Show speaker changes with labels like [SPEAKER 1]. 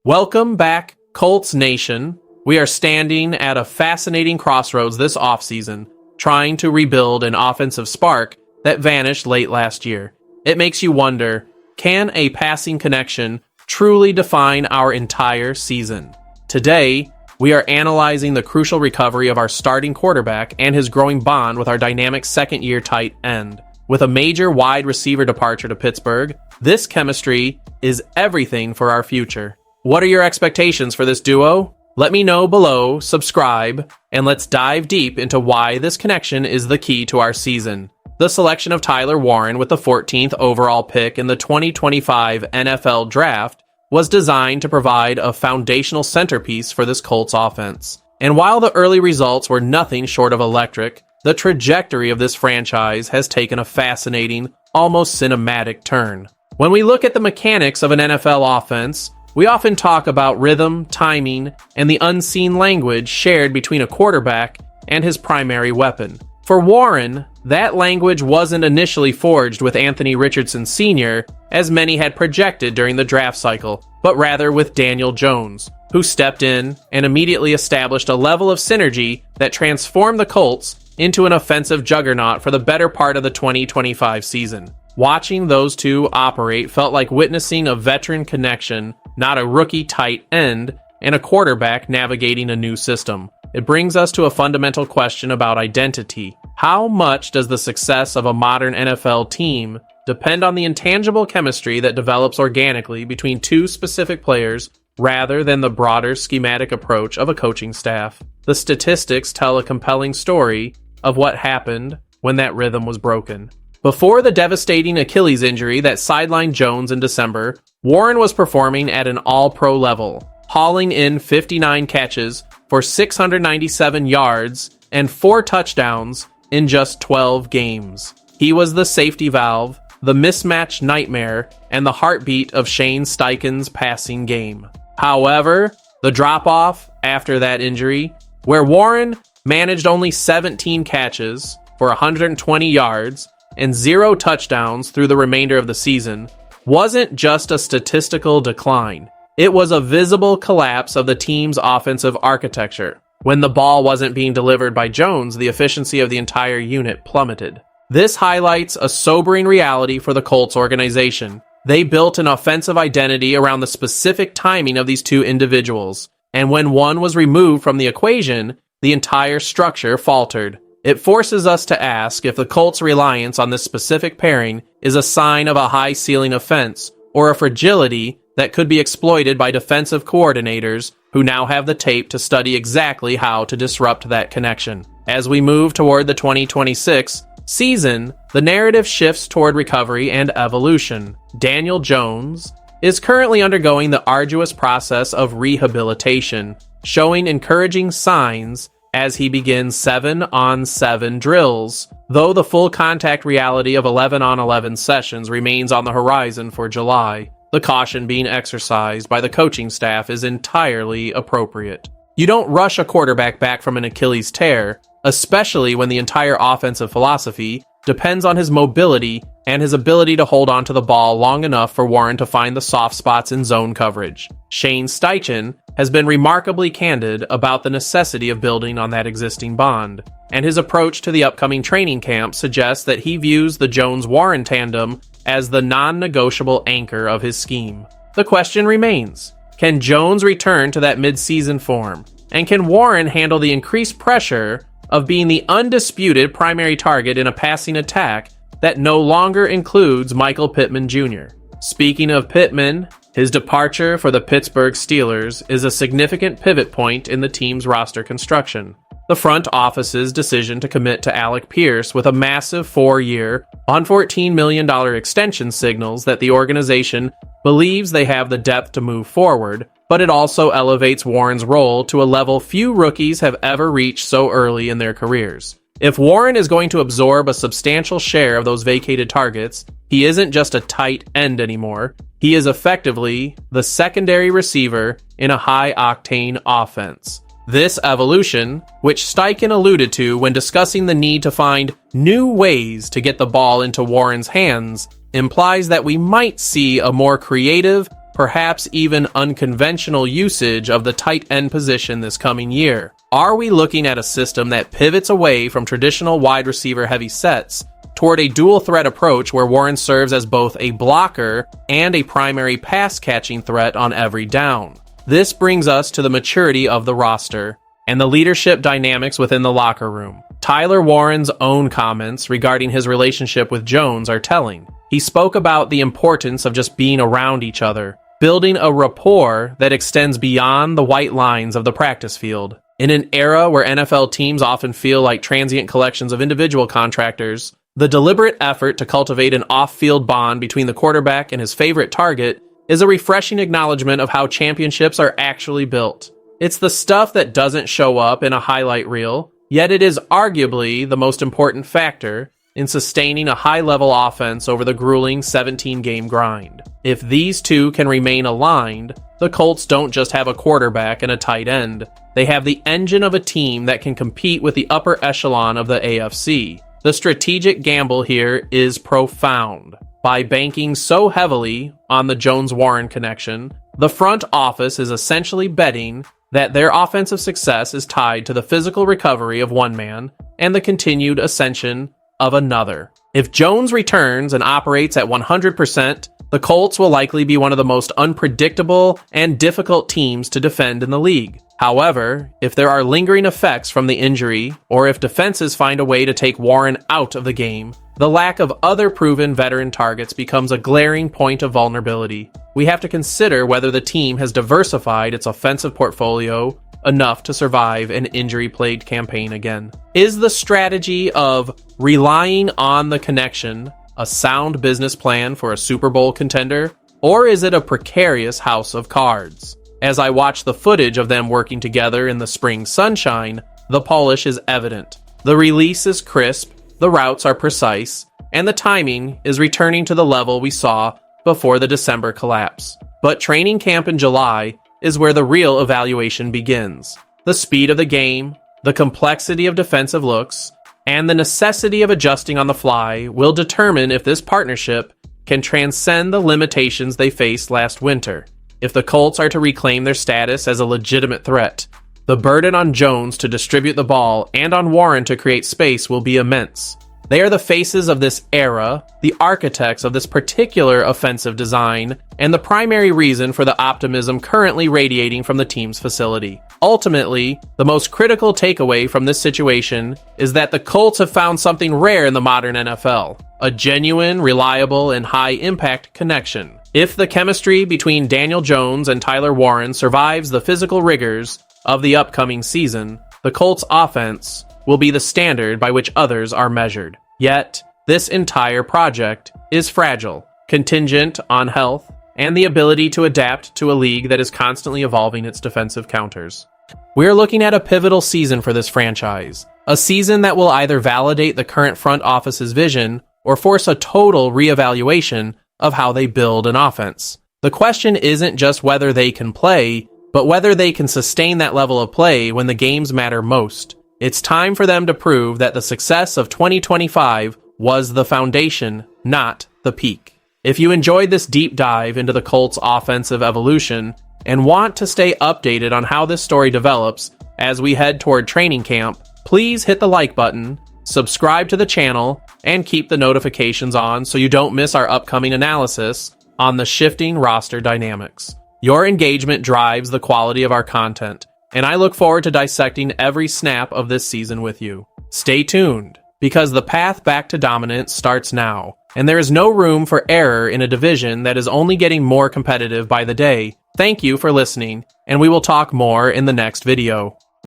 [SPEAKER 1] Welcome back, Colts Nation. We are standing at a fascinating crossroads this offseason, trying to rebuild an offensive spark that vanished late last year. It makes you wonder, can a passing connection truly define our entire season? Today, we are analyzing the crucial recovery of our starting quarterback and his growing bond with our dynamic second-year tight end. With a major wide receiver departure to Pittsburgh, this chemistry is everything for our future. What are your expectations for this duo? Let me know below, subscribe, and let's dive deep into why this connection is the key to our season. The selection of Tyler Warren with the 14th overall pick in the 2025 NFL Draft was designed to provide a foundational centerpiece for this Colts offense. And while the early results were nothing short of electric, the trajectory of this franchise has taken a fascinating, almost cinematic turn. When we look at the mechanics of an NFL offense, we often talk about rhythm, timing, and the unseen language shared between a quarterback and his primary weapon. For Warren, that language wasn't initially forged with Anthony Richardson Sr., as many had projected during the draft cycle, but rather with Daniel Jones, who stepped in and immediately established a level of synergy that transformed the Colts into an offensive juggernaut for the better part of the 2025 season. Watching those two operate felt like witnessing a veteran connection, not a rookie tight end, and a quarterback navigating a new system. It brings us to a fundamental question about identity. How much does the success of a modern NFL team depend on the intangible chemistry that develops organically between two specific players rather than the broader schematic approach of a coaching staff? The statistics tell a compelling story of what happened when that rhythm was broken. Before the devastating Achilles injury that sidelined Jones in December, Warren was performing at an all-pro level, hauling in 59 catches for 697 yards and 4 touchdowns in just 12 games. He was the safety valve, the mismatch nightmare, and the heartbeat of Shane Steichen's passing game. However, the drop-off after that injury, where Warren managed only 17 catches for 120 yards and 0 touchdowns through the remainder of the season, wasn't just a statistical decline. It was a visible collapse of the team's offensive architecture. When the ball wasn't being delivered by Jones, the efficiency of the entire unit plummeted. This highlights a sobering reality for the Colts organization. They built an offensive identity around the specific timing of these two individuals, and when one was removed from the equation, the entire structure faltered. It forces us to ask if the Colts' reliance on this specific pairing is a sign of a high-ceiling offense or a fragility that could be exploited by defensive coordinators who now have the tape to study exactly how to disrupt that connection. As we move toward the 2026 season, the narrative shifts toward recovery and evolution. Daniel Jones is currently undergoing the arduous process of rehabilitation, showing encouraging signs as he begins 7-on-7 drills, though the full contact reality of 11-on-11 sessions remains on the horizon for July. The caution being exercised by the coaching staff is entirely appropriate. You don't rush a quarterback back from an Achilles tear, especially when the entire offensive philosophy depends on his mobility and his ability to hold on to the ball long enough for Warren to find the soft spots in zone coverage. Shane Steichen has been remarkably candid about the necessity of building on that existing bond, and his approach to the upcoming training camp suggests that he views the Jones-Warren tandem as the non-negotiable anchor of his scheme. The question remains, can Jones return to that mid-season form? And can Warren handle the increased pressure of being the undisputed primary target in a passing attack that no longer includes Michael Pittman Jr.? Speaking of Pittman, his departure for the Pittsburgh Steelers is a significant pivot point in the team's roster construction. The front office's decision to commit to Alec Pierce with a massive 4-year, $114 million extension signals that the organization believes they have the depth to move forward, but it also elevates Warren's role to a level few rookies have ever reached so early in their careers. If Warren is going to absorb a substantial share of those vacated targets, he isn't just a tight end anymore. He is effectively the secondary receiver in a high-octane offense. This evolution, which Steichen alluded to when discussing the need to find new ways to get the ball into Warren's hands, implies that we might see a more creative, perhaps even unconventional usage of the tight end position this coming year? Are we looking at a system that pivots away from traditional wide receiver heavy sets toward a dual threat approach where Warren serves as both a blocker and a primary pass catching threat on every down? This brings us to the maturity of the roster and the leadership dynamics within the locker room. Tyler Warren's own comments regarding his relationship with Jones are telling. He spoke about the importance of just being around each other, building a rapport that extends beyond the white lines of the practice field. In an era where NFL teams often feel like transient collections of individual contractors, the deliberate effort to cultivate an off-field bond between the quarterback and his favorite target is a refreshing acknowledgement of how championships are actually built. It's the stuff that doesn't show up in a highlight reel, yet it is arguably the most important factor in sustaining a high-level offense over the grueling 17-game grind. If these two can remain aligned, the Colts don't just have a quarterback and a tight end. They have the engine of a team that can compete with the upper echelon of the AFC. The strategic gamble here is profound. By banking so heavily on the Jones-Warren connection, the front office is essentially betting that their offensive success is tied to the physical recovery of one man and the continued ascension of another. If Jones returns and operates at 100%, the Colts will likely be one of the most unpredictable and difficult teams to defend in the league. However, if there are lingering effects from the injury, or if defenses find a way to take Warren out of the game, the lack of other proven veteran targets becomes a glaring point of vulnerability. We have to consider whether the team has diversified its offensive portfolio enough to survive an injury-plagued campaign again. Is the strategy of relying on the connection a sound business plan for a Super Bowl contender, or is it a precarious house of cards? As I watch the footage of them working together in the spring sunshine, the polish is evident. The release is crisp, the routes are precise, and the timing is returning to the level we saw before the December collapse. But training camp in July is where the real evaluation begins. The speed of the game, the complexity of defensive looks, and the necessity of adjusting on the fly will determine if this partnership can transcend the limitations they faced last winter. If the Colts are to reclaim their status as a legitimate threat, the burden on Jones to distribute the ball and on Warren to create space will be immense. They are the faces of this era, the architects of this particular offensive design, and the primary reason for the optimism currently radiating from the team's facility. Ultimately, the most critical takeaway from this situation is that the Colts have found something rare in the modern NFL, a genuine, reliable, and high-impact connection. If the chemistry between Daniel Jones and Tyler Warren survives the physical rigors of the upcoming season, the Colts' offense will be the standard by which others are measured. Yet, this entire project is fragile, contingent on health, and the ability to adapt to a league that is constantly evolving its defensive counters. We're looking at a pivotal season for this franchise, a season that will either validate the current front office's vision or force a total reevaluation of how they build an offense. The question isn't just whether they can play, but whether they can sustain that level of play when the games matter most. It's time for them to prove that the success of 2025 was the foundation, not the peak. If you enjoyed this deep dive into the Colts' offensive evolution and want to stay updated on how this story develops as we head toward training camp, please hit the like button, subscribe to the channel, and keep the notifications on so you don't miss our upcoming analysis on the shifting roster dynamics. Your engagement drives the quality of our content, and I look forward to dissecting every snap of this season with you. Stay tuned, because the path back to dominance starts now, and there is no room for error in a division that is only getting more competitive by the day. Thank you for listening, and we will talk more in the next video.